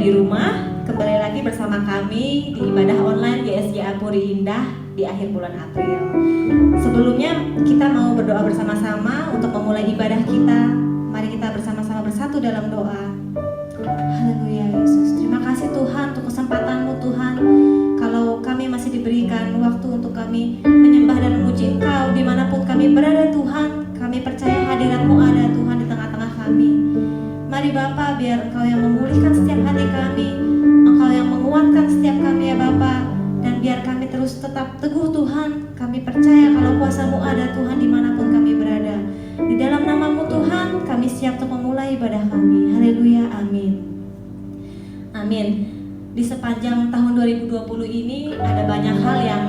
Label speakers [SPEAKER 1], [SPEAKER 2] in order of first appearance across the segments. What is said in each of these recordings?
[SPEAKER 1] di rumah, kembali lagi bersama kami di ibadah online GSJA Puri Indah di akhir bulan April. Sebelumnya kita mau berdoa bersama-sama untuk memulai ibadah kita. Mari kita bersama-sama bersatu dalam doa. Haleluya Yesus, terima kasih Tuhan untuk kesempatan-Mu Tuhan. Kalau kami masih diberikan waktu untuk kami menyembah dan memuji Engkau dimanapun kami berada Tuhan, kami percaya hadirat-Mu ada Tuhan di tengah-tengah kami. Mari Bapa, biar Engkau yang memulihkan setiap hati kami, Engkau yang menguatkan setiap kami ya Bapa, dan biar kami terus tetap teguh Tuhan. Kami percaya kalau kuasa-Mu ada Tuhan dimanapun kami berada. Di dalam nama-Mu Tuhan, kami siap untuk memulai ibadah kami. Haleluya, amin. Amin. Di sepanjang tahun 2020 ini ada banyak hal yang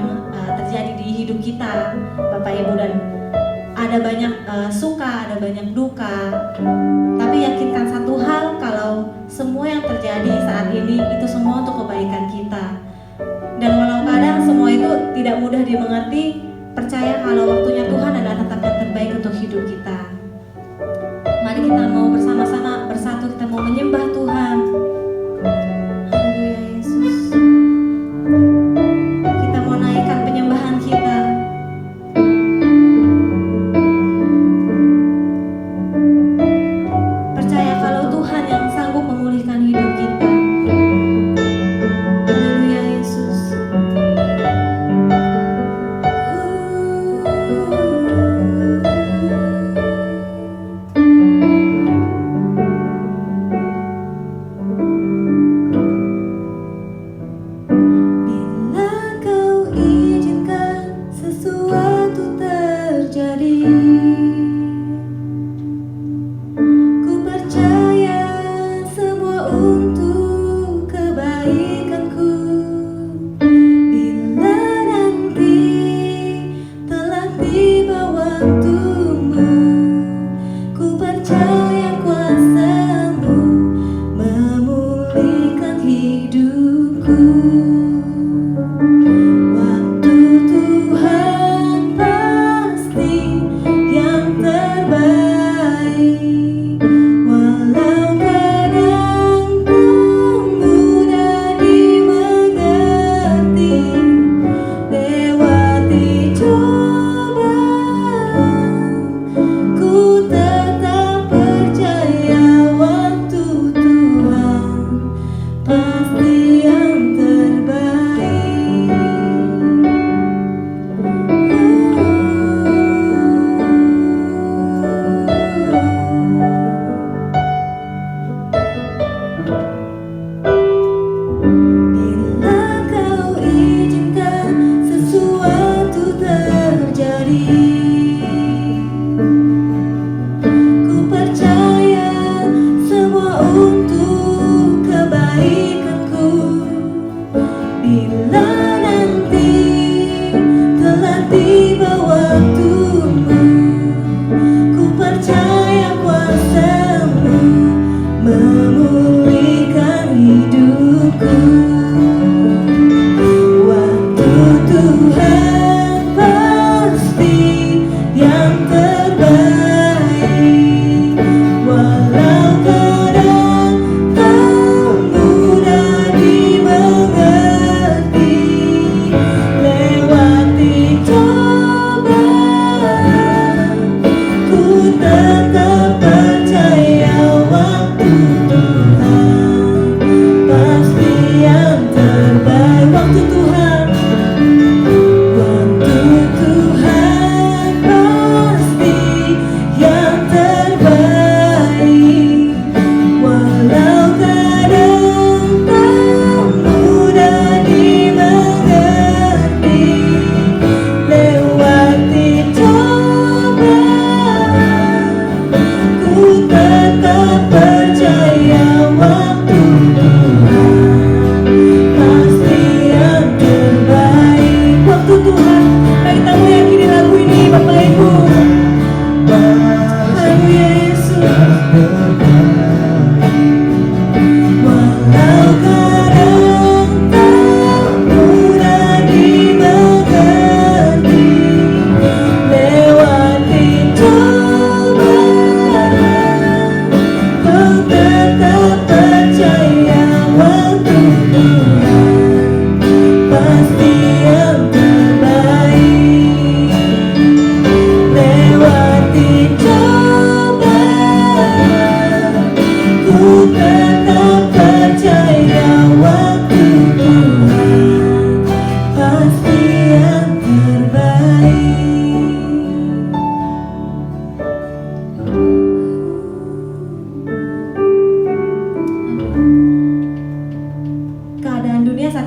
[SPEAKER 1] terjadi di hidup kita Bapak Ibu, dan ada banyak suka, ada banyak duka. Tapi yakinkan satu hal, kalau semua yang terjadi saat ini itu semua untuk kebaikan kita. Dan walau kadang semua itu tidak mudah dimengerti, percaya kalau waktunya Tuhan adalah tetap yang terbaik untuk hidup kita. Mari kita mau bersama-sama bersatu, kita mau menyembah Tuhan. Haleluya Yesus. Kita mau naikkan penyembahan kita. Percaya kalau Tuhan yang sanggup memulihkan hidup kita. Haleluya Yesus.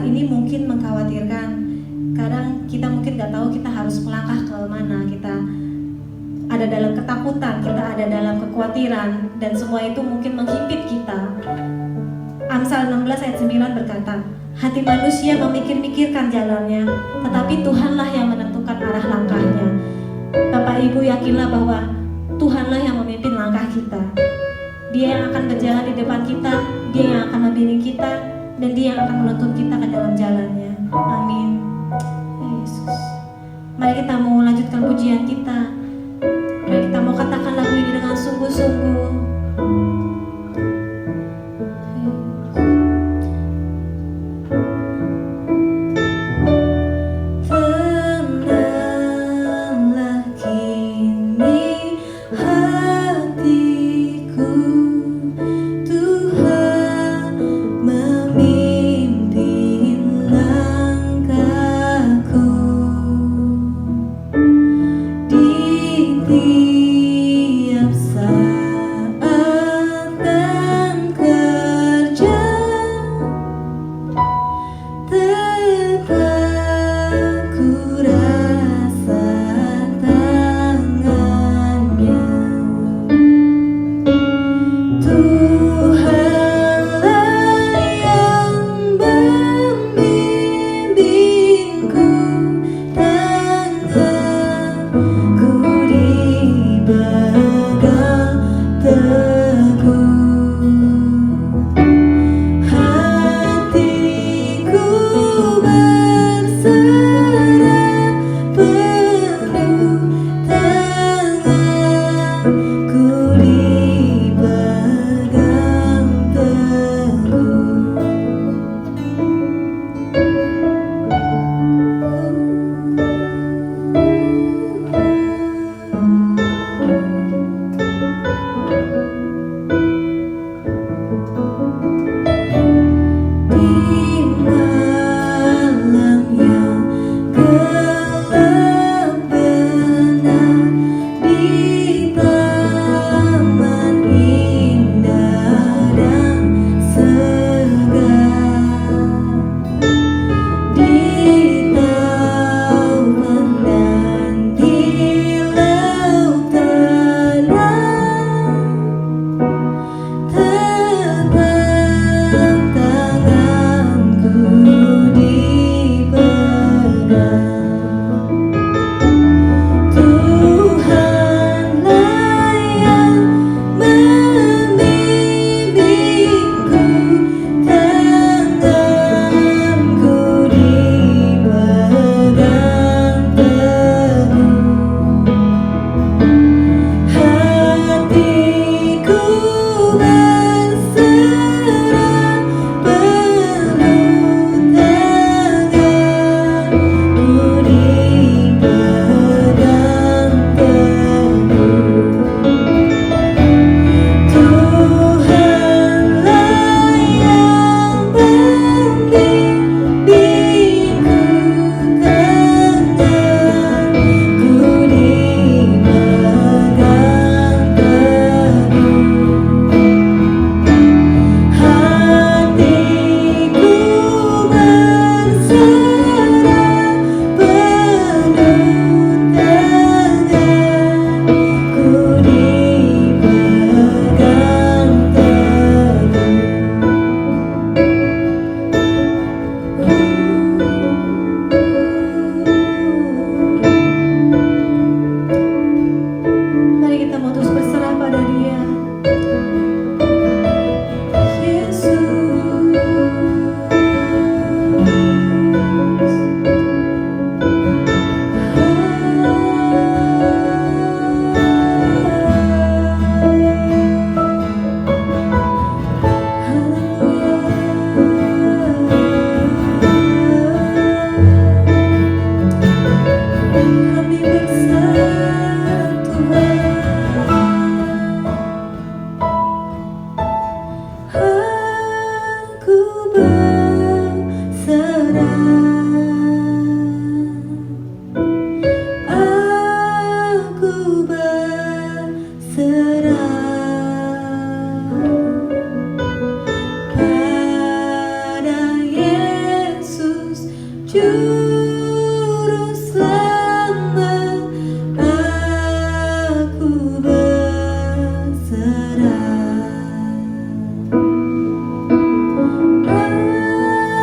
[SPEAKER 1] ini mungkin mengkhawatirkan. Kadang kita mungkin gak tahu kita harus melangkah ke mana. Kita ada dalam ketakutan, kita ada dalam kekhawatiran, dan semua itu mungkin menghimpit kita. Amsal 16 ayat 9 berkata, hati manusia memikir-mikirkan jalannya, tetapi Tuhanlah yang menentukan arah langkahnya. Bapak Ibu yakinlah bahwa Tuhanlah yang memimpin langkah kita. Dia yang akan berjalan di depan kita, Dia yang akan membimbing kita, dan Dia yang akan menuntun kita ke dalam jalannya. Amin. Ya Yesus. Mari kita mau lanjutkan pujian kita. Mari kita mau katakan lagu ini dengan sungguh-sungguh. Juru selamat, aku berserah.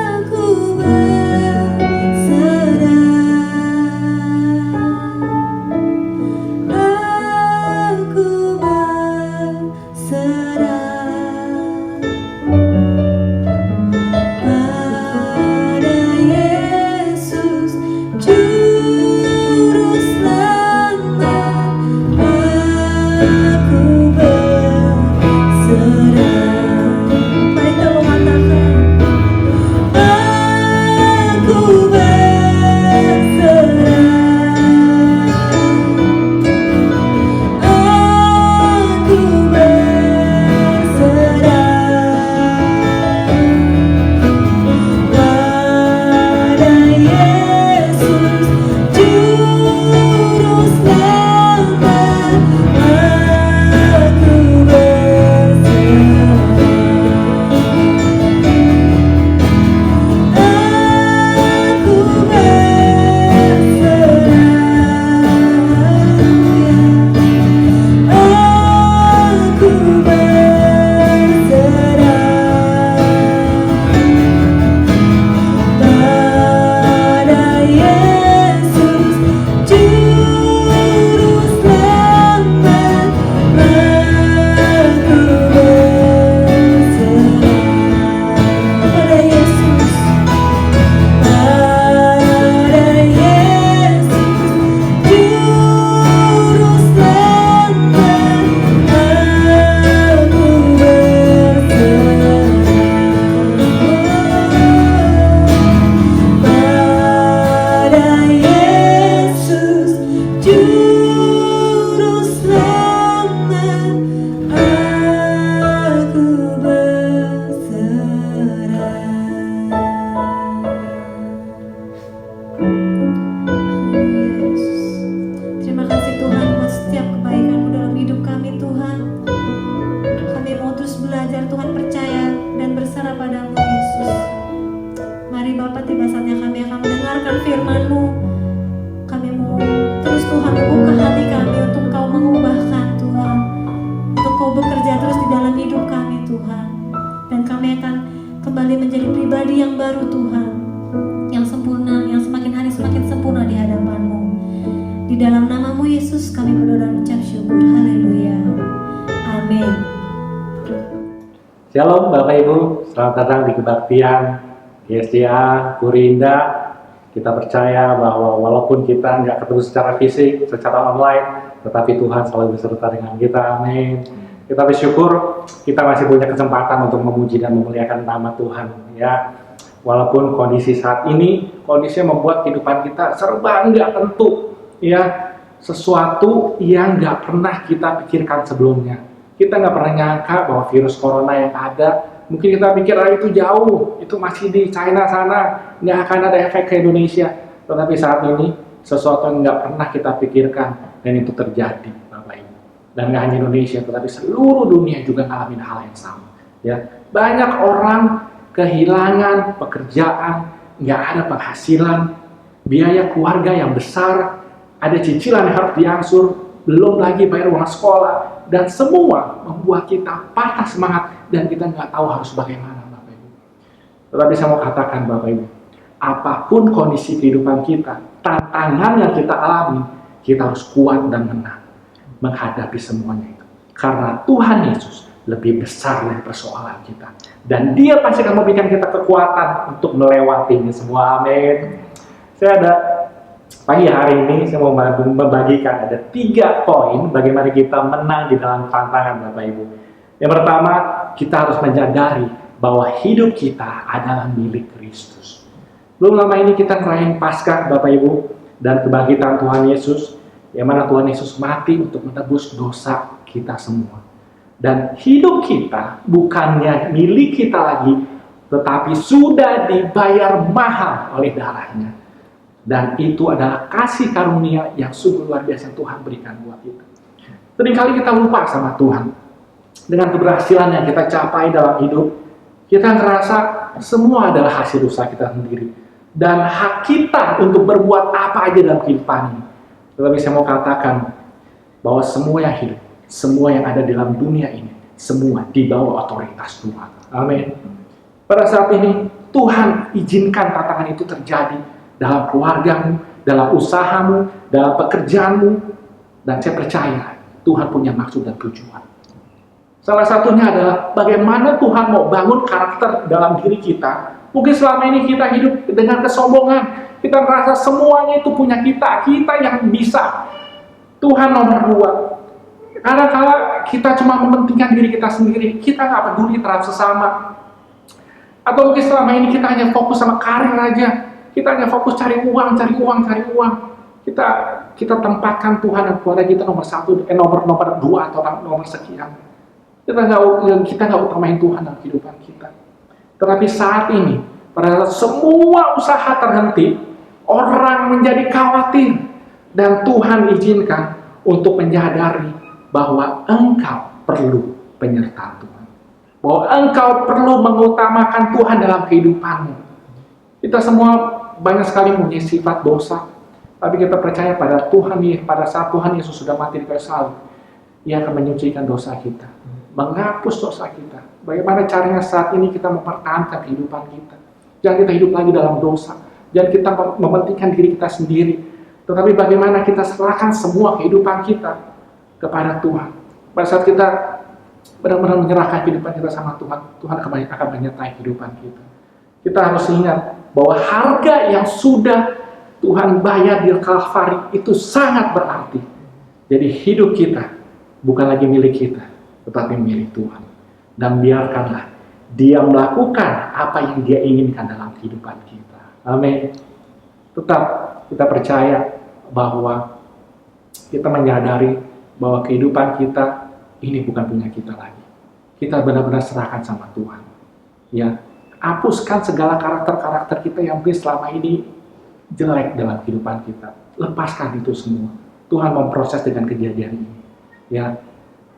[SPEAKER 1] Aku berserah. Aku berserah. Pada Yesus Juru Selamat, aku berserah. Mari kita mengatakan, aku berserah. Aku berserah. Pada Yesus Juru Selamat, aku berserah. Aku berserah. Aku berserah. Pada Yesus Juru Selamat, aku berserah. Pada Yesus, pada Yesus Juru Selamat, aku berserah. Pada Yesus Juru Selamat, aku berserah. Terima kasih Tuhan buat setiap kebaikan-Mu dalam hidup kami Tuhan. Kami mau terus belajar Tuhan, percaya dan berserah pada-Mu Yesus. Mari Bapa, tiba saatnya kami akan mendengarkan firman-Mu. Kami mau terus Tuhan membuka hati kami untuk Kau mengubahkan Tuhan, untuk Kau bekerja terus di dalam hidup kami Tuhan. Dan kami akan kembali menjadi pribadi yang baru Tuhan, yang sempurna, yang semakin hari semakin sempurna di hadapan-Mu. Di dalam nama-Mu Yesus kami berdoa dan ucap syukur. Haleluya. Amin.
[SPEAKER 2] Shalom Bapak Ibu, selamat datang di kebaktian GSJA Puri Indah. Kita percaya bahwa walaupun kita nggak ketemu secara fisik, secara online, tetapi Tuhan selalu beserta dengan kita. Amin. Kita bersyukur kita masih punya kesempatan untuk memuji dan memuliakan nama Tuhan. Ya, walaupun kondisi saat ini, kondisinya membuat kehidupan kita serba nggak tentu. Ya, sesuatu yang nggak pernah kita pikirkan sebelumnya. Kita nggak pernah nyangka bahwa virus corona yang ada, mungkin kita pikir itu jauh, itu masih di China sana, nggak akan ada efek ke Indonesia. Tetapi saat ini, sesuatu yang nggak pernah kita pikirkan, dan itu terjadi, Bapak Ibu. Dan nggak hanya Indonesia, tetapi seluruh dunia juga ngalamin hal yang sama. Ya, banyak orang kehilangan pekerjaan, nggak ada penghasilan, biaya keluarga yang besar, ada cicilan yang harus diangsur, belum lagi bayar uang sekolah, dan semua membuat kita patah semangat dan kita nggak tahu harus bagaimana, Bapak Ibu. Tetapi saya mau katakan, Bapak Ibu, apapun kondisi kehidupan kita, tantangan yang kita alami, kita harus kuat dan menang menghadapi semuanya itu. Karena Tuhan Yesus lebih besar dari persoalan kita, dan Dia pasti akan memberikan kita kekuatan untuk melewati ini semua. Amin. Saya ada pagi hari ini saya mau membagikan ada 3 poin bagaimana kita menang di dalam tantangan, Bapak Ibu. Yang pertama, kita harus menyadari bahwa hidup kita adalah milik Kristus. Belum lama ini kita ngerayain Paskah, Bapak Ibu, dan kebangkitan Tuhan Yesus, yang mana Tuhan Yesus mati untuk menebus dosa kita semua. Dan hidup kita bukannya milik kita lagi, tetapi sudah dibayar mahal oleh darahnya. Dan itu adalah kasih karunia yang sungguh luar biasa yang Tuhan berikan buat kita. Seringkali kita lupa sama Tuhan. Dengan keberhasilan yang kita capai dalam hidup, kita ngerasa semua adalah hasil usaha kita sendiri. dan hak kita untuk berbuat apa aja dalam kehidupan ini. Tetapi saya mau katakan bahwa semua yang hidup, semua yang ada dalam dunia ini, semua di bawah otoritas Tuhan. Amin. Pada saat ini Tuhan izinkan tantangan itu terjadi dalam keluargamu, dalam usahamu, dalam pekerjaanmu, dan saya percaya Tuhan punya maksud dan tujuan. Salah satunya adalah bagaimana Tuhan mau bangun karakter dalam diri kita. Mungkin selama ini kita hidup dengan kesombongan, kita merasa semuanya itu punya kita yang bisa. Tuhan nomor 2. Kadang-kadang kita cuma mementingkan diri kita sendiri, kita nggak peduli terhadap sesama. Atau mungkin selama ini kita hanya fokus sama karir aja, kita hanya fokus cari uang. Kita tempatkan Tuhan dan keluarga kita nomor 1, nomor 2 atau nomor sekian. Kita nggak utamain Tuhan dalam kehidupan kita. Tetapi saat ini, pada saat semua usaha terhenti, orang menjadi khawatir, dan Tuhan izinkan untuk menyadari bahwa engkau perlu penyertaan Tuhan, bahwa engkau perlu mengutamakan Tuhan dalam kehidupanmu. Kita semua banyak sekali punya sifat dosa, tapi kita percaya pada Tuhan. Pada saat Tuhan Yesus sudah mati di kayu salib, Ia akan menyucikan dosa kita, menghapus dosa kita. Bagaimana caranya saat ini kita mempertahankan kehidupan kita? Jangan kita hidup lagi dalam dosa, jangan kita mementingkan diri kita sendiri, tetapi bagaimana kita serahkan semua kehidupan kita kepada Tuhan. Pada saat kita benar-benar menyerahkan kehidupan kita sama Tuhan, Tuhan akan menyertai kehidupan kita. Kita harus ingat bahwa harga yang sudah Tuhan bayar di Kalvari itu sangat berarti. Jadi hidup kita bukan lagi milik kita, tetapi milik Tuhan. Dan biarkanlah Dia melakukan apa yang Dia inginkan dalam kehidupan kita. Amin. Tetap kita percaya bahwa kita menyadari bahwa kehidupan kita ini bukan punya kita lagi. Kita benar-benar serahkan sama Tuhan. Ya, hapuskan segala karakter-karakter kita yang mungkin selama ini jelek dalam kehidupan kita. Lepaskan itu semua. Tuhan memproses dengan kejadian ini. Ya,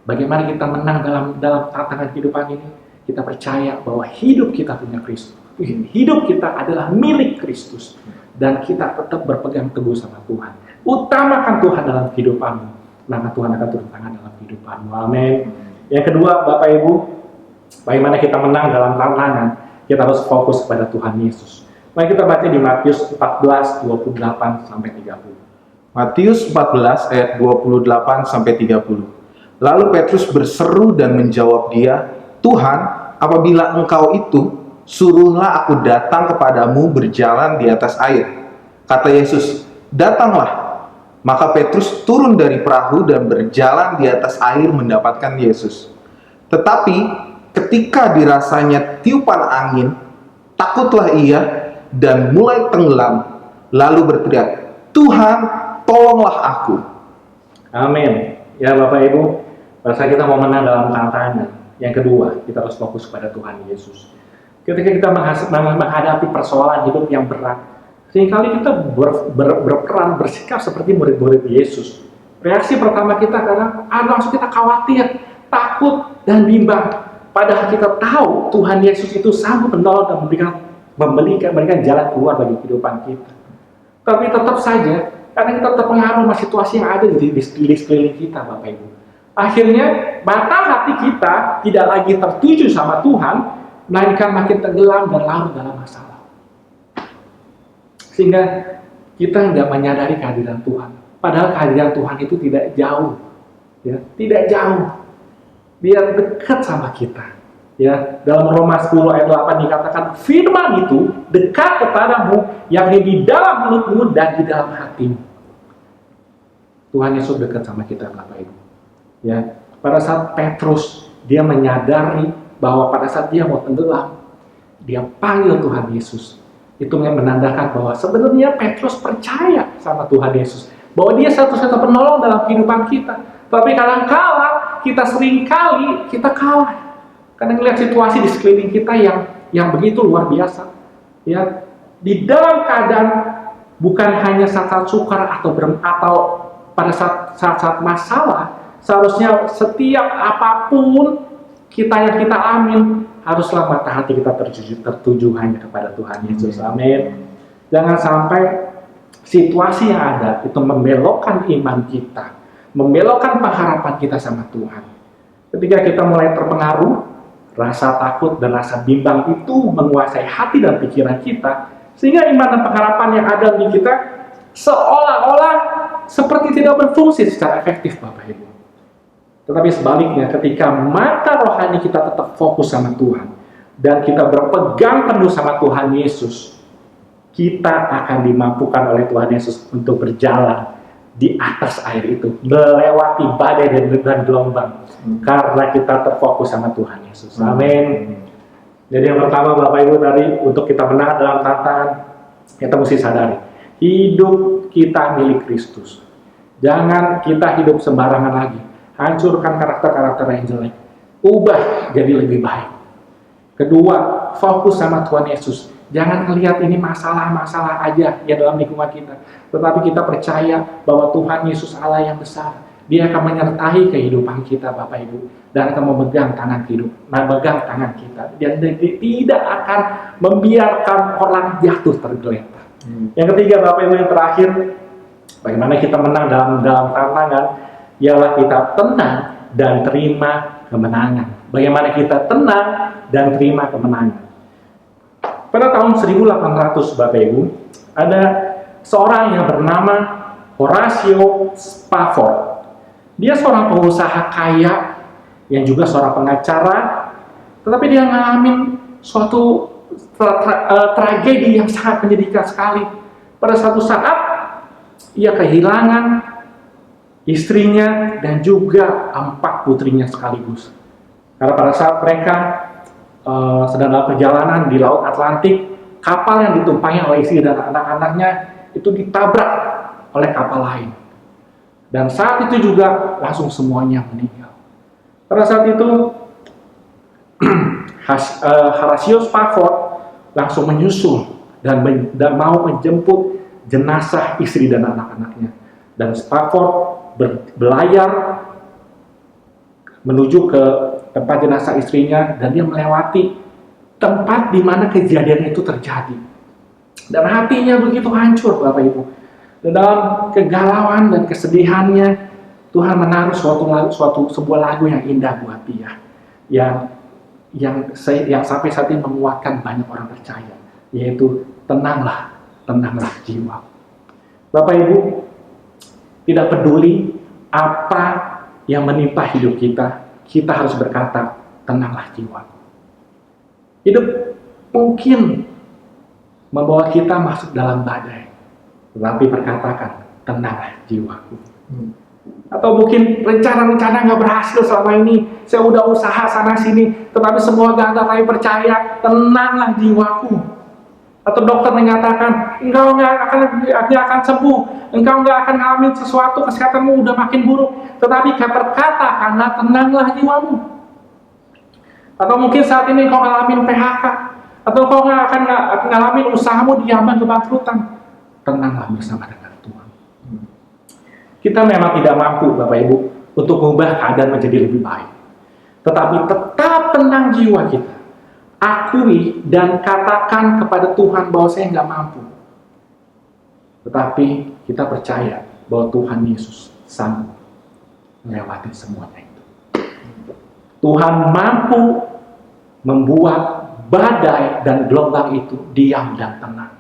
[SPEAKER 2] bagaimana kita menang dalam tantangan kehidupan ini? Kita percaya bahwa hidup kita punya Kristus. Hidup kita adalah milik Kristus. Dan kita tetap berpegang teguh sama Tuhan. Utamakan Tuhan dalam kehidupanmu, maka Tuhan akan turun tangan dalam kehidupanmu. Amin. Yang kedua, Bapak Ibu, bagaimana kita menang dalam tantangan? Kita harus fokus kepada Tuhan Yesus. Mari kita baca di Matius 14, 28 sampai 30.
[SPEAKER 3] Matius 14 ayat 28 sampai 30. Lalu Petrus berseru dan menjawab dia, "Tuhan, apabila Engkau itu, suruhlah aku datang kepadamu berjalan di atas air." Kata Yesus, "Datanglah." Maka Petrus turun dari perahu dan berjalan di atas air mendapatkan Yesus. Tetapi ketika dirasanya tiupan angin, takutlah ia dan mulai tenggelam, lalu berteriak, "Tuhan, tolonglah aku."
[SPEAKER 2] Amin. Ya Bapak Ibu, pada kita mau menang dalam tantangan. Yang kedua, kita harus fokus pada Tuhan Yesus. Ketika kita menghadapi persoalan hidup yang berat, seringkali kita berperan, bersikap seperti murid-murid Yesus. Reaksi pertama kita kadang langsung kita khawatir, takut, dan bimbang. Padahal kita tahu Tuhan Yesus itu sanggup menolong dan memberikan jalan keluar bagi kehidupan kita. Tapi tetap saja, karena kita terpengaruh sama situasi yang ada di sekeliling kita, Bapak Ibu. Akhirnya, mata hati kita tidak lagi tertuju sama Tuhan, melainkan makin tenggelam dan larut dalam masalah. Sehingga kita nggak menyadari kehadiran Tuhan. Padahal kehadiran Tuhan itu tidak jauh, ya, tidak jauh. Dia dekat sama kita. Ya, dalam Roma 10 ayat 8 dikatakan, firman itu dekat kepadamu, yakni di dalam mulutmu dan di dalam hatimu. Tuhan Yesus dekat sama kita, Bapak Ibu. Ya, pada saat Petrus dia menyadari bahwa pada saat dia mau tenggelam, dia panggil Tuhan Yesus. Itu menandakan bahwa sebenarnya Petrus percaya sama Tuhan Yesus, bahwa dia satu-satunya penolong dalam kehidupan kita. Tapi kadang-kala kita seringkali kita kalah karena melihat situasi di sekeliling kita yang begitu luar biasa. Ya, di dalam keadaan bukan hanya saat sukar atau pada saat masalah, seharusnya setiap apapun yang kita alami, haruslah mata hati kita tertuju hanya kepada Tuhan Yesus. Amin. Jangan sampai situasi yang ada itu membelokkan iman kita, membelokkan pengharapan kita sama Tuhan. Ketika kita mulai terpengaruh, rasa takut dan rasa bimbang itu menguasai hati dan pikiran kita, sehingga iman dan pengharapan yang ada di kita seolah-olah seperti tidak berfungsi secara efektif, Bapak Ibu. Tetapi sebaliknya, ketika mata rohani kita tetap fokus sama Tuhan, dan kita berpegang penuh sama Tuhan Yesus, kita akan dimampukan oleh Tuhan Yesus untuk berjalan di atas air itu, melewati badai dan gelombang, karena kita terfokus sama Tuhan Yesus. Amin. Jadi yang pertama, Bapak Ibu, tadi untuk kita menang dalam tantangan, kita mesti sadari, hidup kita milik Kristus. Jangan kita hidup sembarangan lagi. Hancurkan karakter-karakter yang jelek. Ubah jadi lebih baik. Kedua, fokus sama Tuhan Yesus. Jangan melihat ini masalah-masalah aja ya dalam lingkungan kita. Tetapi kita percaya bahwa Tuhan Yesus Allah yang besar. Dia akan menyertai kehidupan kita, Bapak Ibu. Dan akan memegang tangan tangan kita. Dan tidak akan membiarkan orang jatuh tergeletak. Yang ketiga, Bapak Ibu, yang terakhir, bagaimana kita menang dalam tantangan, ialah kita tenang dan terima kemenangan. Bagaimana kita tenang dan terima kemenangan. Pada tahun 1800, Bapak Ibu, ada seorang yang bernama Horatio Spafford. Dia seorang pengusaha kaya yang juga seorang pengacara, tetapi dia ngalamin suatu tragedi yang sangat menyedihkan sekali. Pada suatu saat, ia kehilangan istrinya dan juga 4 putrinya sekaligus. Karena pada saat mereka sedang dalam perjalanan di Laut Atlantik, kapal yang ditumpangi oleh istri dan anak-anaknya itu ditabrak oleh kapal lain. Dan saat itu juga langsung semuanya meninggal. Pada saat itu Horatio Spafford langsung menyusul dan mau menjemput jenazah istri dan anak-anaknya. Dan Spafford berlayar menuju ke tempat jenazah istrinya, dan dia melewati tempat di mana kejadian itu terjadi. Dan hatinya begitu hancur, Bapak Ibu. Dan dalam kegalauan dan kesedihannya, Tuhan menaruh sebuah lagu yang indah buat dia, yang sampai saat ini menguatkan banyak orang percaya, yaitu tenanglah jiwa. Bapak Ibu, tidak peduli apa yang menimpa hidup kita, kita harus berkata, tenanglah jiwa. Hidup mungkin membawa kita masuk dalam badai, tetapi berkatakan, tenanglah jiwaku. Atau mungkin rencana-rencana nggak berhasil selama ini, saya udah usaha sana sini, tetapi semua gagal, tapi percaya, tenanglah jiwaku. Atau dokter menyatakan, engkau nggak akan sembuh, engkau nggak akan ngalamin sesuatu, kesehatanmu udah makin buruk, tetapi berkata, karena tenanglah jiwamu. Atau mungkin saat ini engkau ngalamin PHK, atau engkau nggak akan ngalamin usahamu diambang kebangkrutan, tenanglah bersama dengan Tuhan. Kita memang tidak mampu, Bapak Ibu, untuk mengubah keadaan menjadi lebih baik, tetapi tetap tenang jiwa kita. Akui dan katakan kepada Tuhan bahwa saya nggak mampu. Tetapi kita percaya bahwa Tuhan Yesus sanggup melewati semuanya itu. Tuhan mampu membuat badai dan gelombang itu diam dan tenang.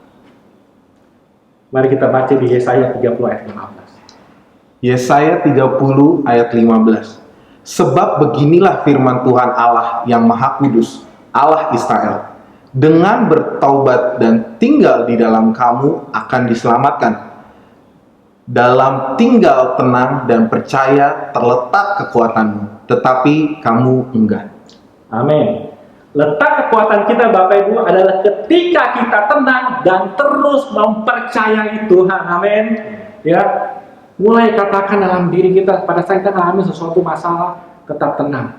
[SPEAKER 2] Mari kita baca di Yesaya 30 ayat 15.
[SPEAKER 3] Yesaya 30 ayat 15. Sebab beginilah firman Tuhan Allah yang Maha Kudus, Allah Israel, dengan bertaubat dan tinggal di dalam kamu akan diselamatkan. Dalam tinggal tenang dan percaya terletak kekuatanmu, tetapi kamu enggan.
[SPEAKER 2] Amin. Letak kekuatan kita, Bapak Ibu, adalah ketika kita tenang dan terus mempercayai Tuhan. Amin. Ya, mulai katakan dalam diri kita pada saat kita mengalami sesuatu masalah, tetap tenang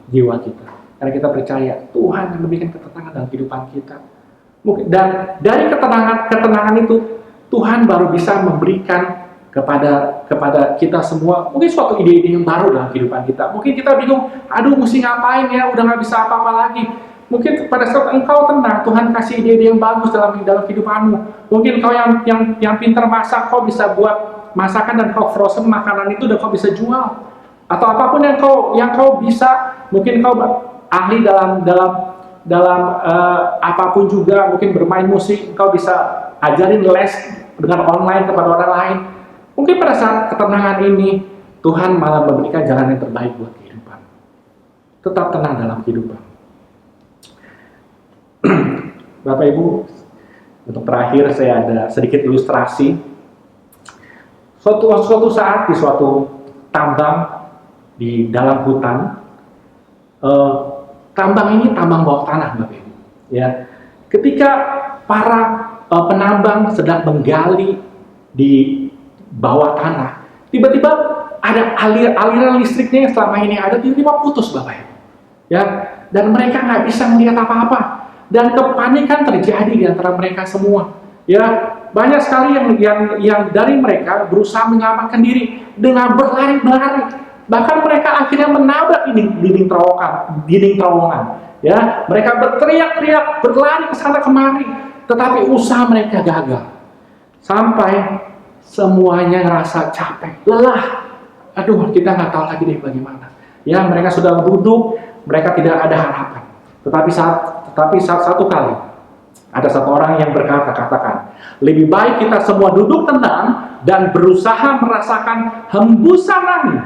[SPEAKER 2] jiwa kita. Karena kita percaya Tuhan yang memberikan ketenangan dalam kehidupan kita. Dan dari ketenangan itu, Tuhan baru bisa memberikan kepada kita semua mungkin suatu ide-ide yang baru dalam kehidupan kita. Mungkin kita bingung, aduh mesti ngapain ya, udah nggak bisa apa-apa lagi. Mungkin pada saat engkau tenang, Tuhan kasih ide-ide yang bagus dalam kehidupanmu. Mungkin kau yang pintar masak, kau bisa buat masakan dan kau frozen makanan itu dan kau bisa jual. Atau apapun yang kau bisa, mungkin kau ahli dalam apapun juga, mungkin bermain musik, kau bisa ajarin les dengan online kepada orang lain. Mungkin pada saat ketenangan ini, Tuhan malah memberikan jalan yang terbaik buat kehidupan. Tetap tenang dalam kehidupan. Bapak Ibu, untuk terakhir saya ada sedikit ilustrasi. Suatu saat di suatu tambang di dalam hutan, tambang ini tambang bawah tanah, Bapak Ibu. Ya, ketika para penambang sedang menggali di bawah tanah, tiba-tiba ada aliran listriknya yang selama ini ada tiba-tiba putus, Bapak Ibu. Ya, dan mereka nggak bisa melihat apa-apa, dan kepanikan terjadi di antara mereka semua. Ya, banyak sekali yang dari mereka berusaha menyelamatkan diri dengan berlari. Bahkan mereka akhirnya menabrak dinding terowongan. Ya, mereka berteriak-teriak, berlari ke sana kemari, tetapi usaha mereka gagal. Sampai semuanya ngerasa capek, lelah. Aduh, kita nggak tahu lagi deh bagaimana. Ya, mereka sudah duduk, mereka tidak ada harapan. Tetapi saat satu kali ada satu orang yang katakan, lebih baik kita semua duduk tenang dan berusaha merasakan hembusan angin.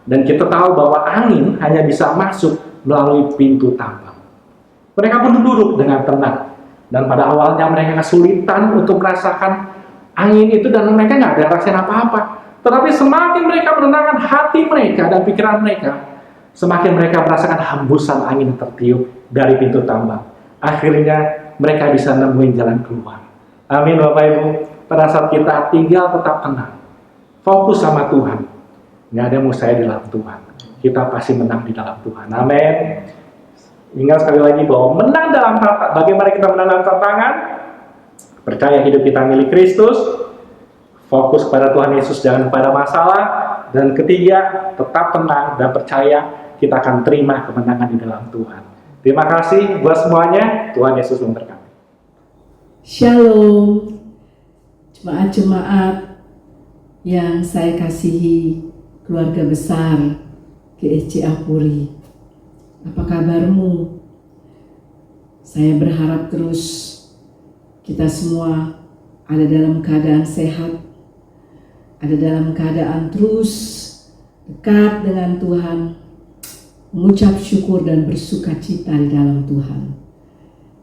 [SPEAKER 2] Dan kita tahu bahwa angin hanya bisa masuk melalui pintu tambang. Mereka pun duduk dengan tenang. Dan pada awalnya mereka kesulitan untuk merasakan angin itu dan mereka nggak ada rasain apa-apa. Tetapi semakin mereka menenangkan hati mereka dan pikiran mereka, semakin mereka merasakan hembusan angin yang tertiup dari pintu tambang. Akhirnya mereka bisa nemuin jalan keluar. Amin Bapak Ibu. Pada saat kita tinggal tetap tenang, fokus sama Tuhan, nggak ada mustahil di dalam Tuhan. Kita pasti menang di dalam Tuhan. Amin. Ingat sekali lagi bahwa menang bagaimana kita menang dalam tantangan, percaya hidup kita milik Kristus, fokus kepada Tuhan Yesus, jangan kepada masalah. Dan ketiga, tetap tenang dan percaya kita akan terima kemenangan di dalam Tuhan. Terima kasih buat semuanya. Tuhan Yesus memberkati.
[SPEAKER 4] Shalom, jemaat-jemaat yang saya kasihi, keluarga besar GSJ Apuri. Apa kabarmu? Saya berharap terus kita semua ada dalam keadaan sehat, ada dalam keadaan terus dekat dengan Tuhan, mengucap syukur dan bersuka cita di dalam Tuhan.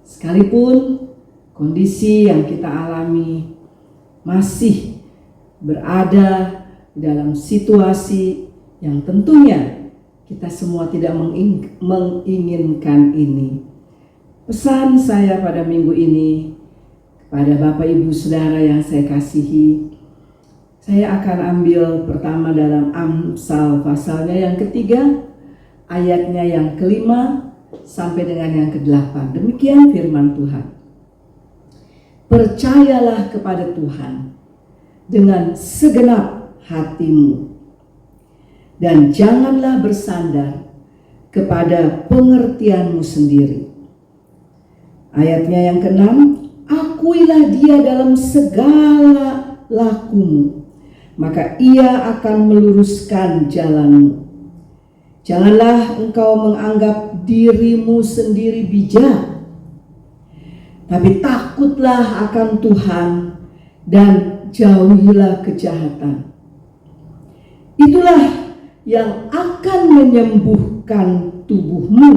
[SPEAKER 4] Sekalipun kondisi yang kita alami masih berada dalam situasi yang tentunya kita semua tidak menginginkan ini. Pesan saya pada minggu ini kepada Bapak Ibu Saudara yang saya kasihi, saya akan ambil pertama dalam Amsal pasalnya yang ketiga, ayatnya yang kelima sampai dengan yang ke-8. Demikian firman Tuhan. Percayalah kepada Tuhan dengan segenap hatimu, dan janganlah bersandar kepada pengertianmu sendiri. Ayatnya yang ke-6, akuilah dia dalam segala lakumu, maka ia akan meluruskan jalanmu. Janganlah engkau menganggap dirimu sendiri bijak, tapi takutlah akan Tuhan dan jauhilah kejahatan. Itulah yang akan menyembuhkan tubuhmu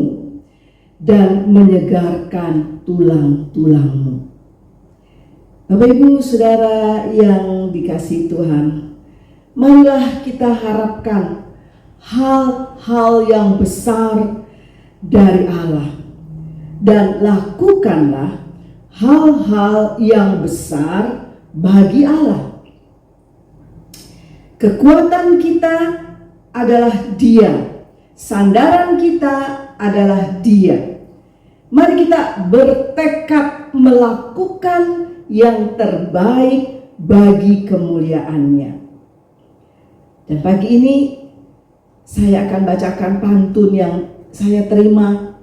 [SPEAKER 4] dan menyegarkan tulang-tulangmu. Bapak Ibu Saudara yang dikasihi Tuhan, marilah kita harapkan hal-hal yang besar dari Allah, dan lakukanlah hal-hal yang besar bagi Allah. Kekuatan kita adalah Dia, sandaran kita adalah Dia. Mari kita bertekad melakukan yang terbaik bagi kemuliaan-Nya. Dan pagi ini saya akan bacakan pantun yang saya terima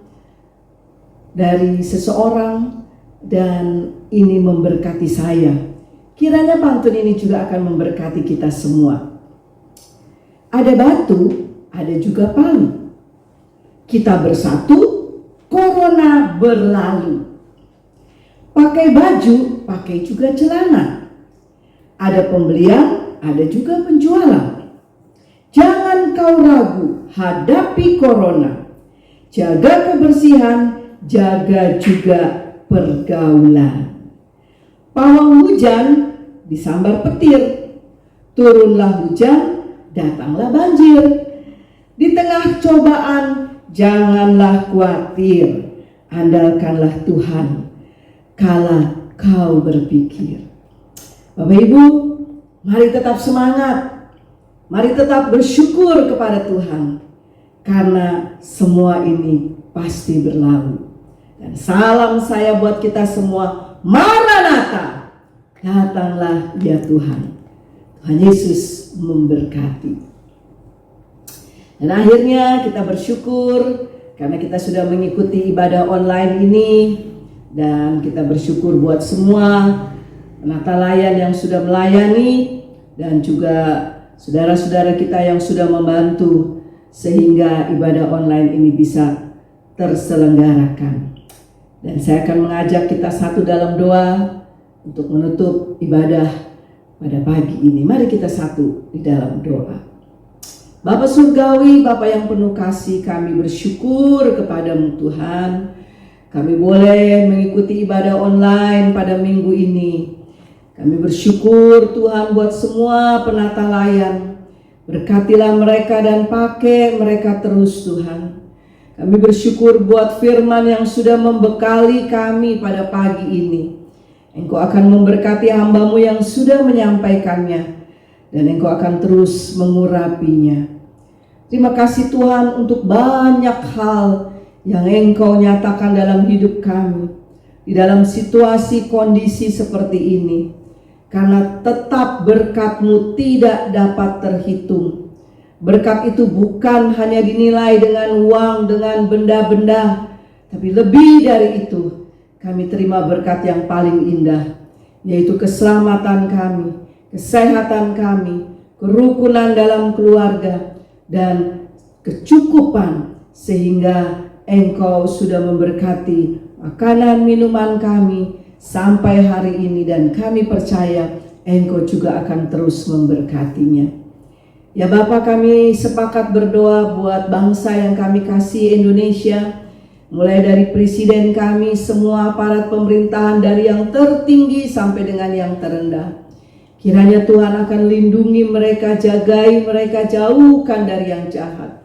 [SPEAKER 4] dari seseorang dan ini memberkati saya. Kiranya pantun ini juga akan memberkati kita semua. Ada batu, ada juga palu. Kita bersatu, corona berlalu. Pakai baju, pakai juga celana. Ada pembelian, ada juga penjualan. Jangan kau ragu, hadapi corona. Jaga kebersihan, jaga juga pergaulan. Pawang hujan disambar petir, turunlah hujan, datanglah banjir. Di tengah cobaan, janganlah khawatir, andalkanlah Tuhan kala kau berpikir. Bapak Ibu, mari tetap semangat, mari tetap bersyukur kepada Tuhan, karena semua ini pasti berlalu. Dan salam saya buat kita semua, Maranatha, datanglah ya Tuhan. Tuhan Yesus memberkati. Dan akhirnya kita bersyukur karena kita sudah mengikuti ibadah online ini, dan kita bersyukur buat semua penatalayan yang sudah melayani dan juga saudara-saudara kita yang sudah membantu sehingga ibadah online ini bisa terselenggarakan. Dan saya akan mengajak kita satu dalam doa untuk menutup ibadah pada pagi ini. Mari kita satu di dalam doa. Bapa Surgawi, Bapa yang penuh kasih, kami bersyukur kepadamu Tuhan. Kami boleh mengikuti ibadah online pada minggu ini. Kami bersyukur Tuhan buat semua penata layan. Berkatilah mereka dan pakai mereka terus Tuhan. Kami bersyukur buat firman yang sudah membekali kami pada pagi ini. Engkau akan memberkati hamba-Mu yang sudah menyampaikannya, dan Engkau akan terus mengurapinya. Terima kasih Tuhan untuk banyak hal yang Engkau nyatakan dalam hidup kami, di dalam situasi kondisi seperti ini. Karena tetap berkat-Mu tidak dapat terhitung. Berkat itu bukan hanya dinilai dengan uang, dengan benda-benda, tapi lebih dari itu, kami terima berkat yang paling indah, yaitu keselamatan kami, kesehatan kami, kerukunan dalam keluarga, dan kecukupan, sehingga Engkau sudah memberkati makanan minuman kami sampai hari ini, dan kami percaya Engkau juga akan terus memberkatinya. Ya Bapa, kami sepakat berdoa buat bangsa yang kami kasih, Indonesia, mulai dari presiden kami, semua aparat pemerintahan dari yang tertinggi sampai dengan yang terendah. Kiranya Tuhan akan lindungi mereka, jagai mereka, jauhkan dari yang jahat.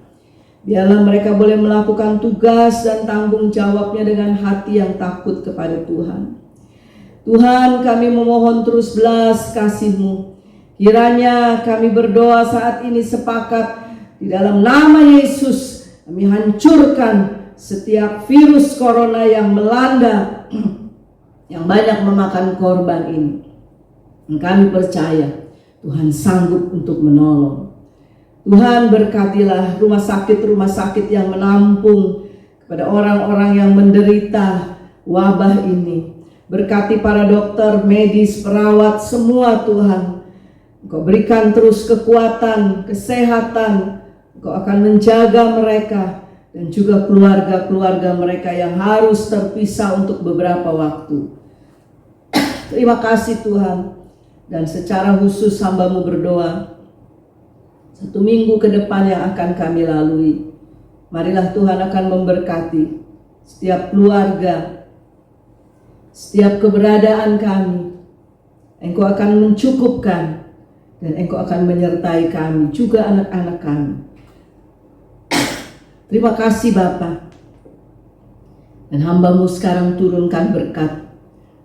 [SPEAKER 4] Biarlah mereka boleh melakukan tugas dan tanggung jawabnya dengan hati yang takut kepada Tuhan. Tuhan, kami memohon terus belas kasih-Mu. Kiranya kami berdoa saat ini sepakat di dalam nama Yesus, kami hancurkan setiap virus corona yang melanda, yang banyak memakan korban ini. Dan kami percaya Tuhan sanggup untuk menolong. Tuhan, berkatilah rumah sakit yang menampung kepada orang-orang yang menderita wabah ini. Berkati para dokter, medis, perawat, semua Tuhan. Engkau berikan terus kekuatan, kesehatan. Engkau akan menjaga mereka dan juga keluarga-keluarga mereka yang harus terpisah untuk beberapa waktu. Terima kasih Tuhan. Dan secara khusus hamba-Mu berdoa, 1 minggu ke depan yang akan kami lalui, marilah Tuhan akan memberkati setiap keluarga, setiap keberadaan kami. Engkau akan mencukupkan, dan Engkau akan menyertai kami, juga anak-anak kami. Terima kasih Bapa. Dan hamba-Mu sekarang turunkan berkat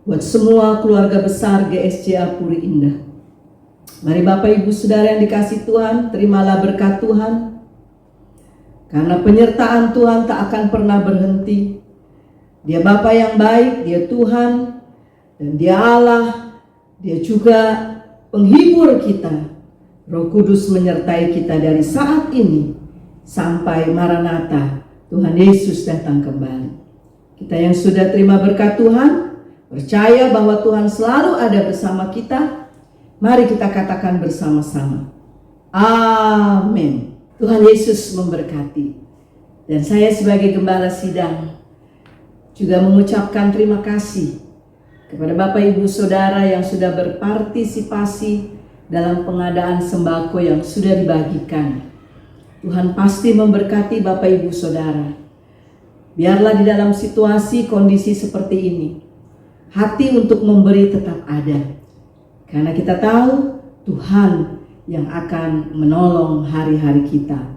[SPEAKER 4] buat semua keluarga besar GSJA Puri Indah. Mari Bapak Ibu Saudara yang dikasih Tuhan, terimalah berkat Tuhan. Karena penyertaan Tuhan tak akan pernah berhenti. Dia Bapa yang baik, Dia Tuhan, dan Dia Allah. Dia juga penghibur kita. Roh Kudus menyertai kita dari saat ini sampai Maranatha, Tuhan Yesus datang kembali. Kita yang sudah terima berkat Tuhan, percaya bahwa Tuhan selalu ada bersama kita. Mari kita katakan bersama-sama. Amin. Tuhan Yesus memberkati. Dan saya sebagai gembala sidang juga mengucapkan terima kasih kepada Bapak Ibu Saudara yang sudah berpartisipasi dalam pengadaan sembako yang sudah dibagikan. Tuhan pasti memberkati Bapak Ibu Saudara. Biarlah di dalam situasi kondisi seperti ini, hati untuk memberi tetap ada. Karena kita tahu Tuhan yang akan menolong hari-hari kita.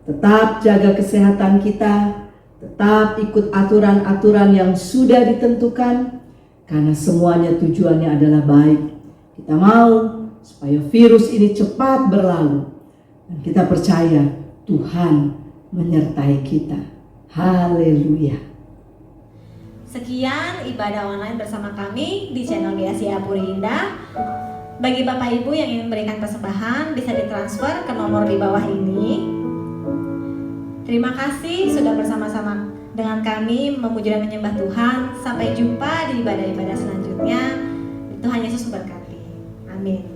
[SPEAKER 4] Tetap jaga kesehatan kita, tetap ikut aturan-aturan yang sudah ditentukan, karena semuanya tujuannya adalah baik. Kita mau supaya virus ini cepat berlalu, dan kita percaya Tuhan menyertai kita. Haleluya.
[SPEAKER 1] Sekian ibadah online bersama kami di channel GSIA Puri Indah. Bagi Bapak Ibu yang ingin memberikan persembahan, bisa ditransfer ke nomor di bawah ini. Terima kasih sudah bersama-sama dengan kami memuji dan menyembah Tuhan. Sampai jumpa di ibadah-ibadah selanjutnya. Tuhan Yesus memberkati. Amin.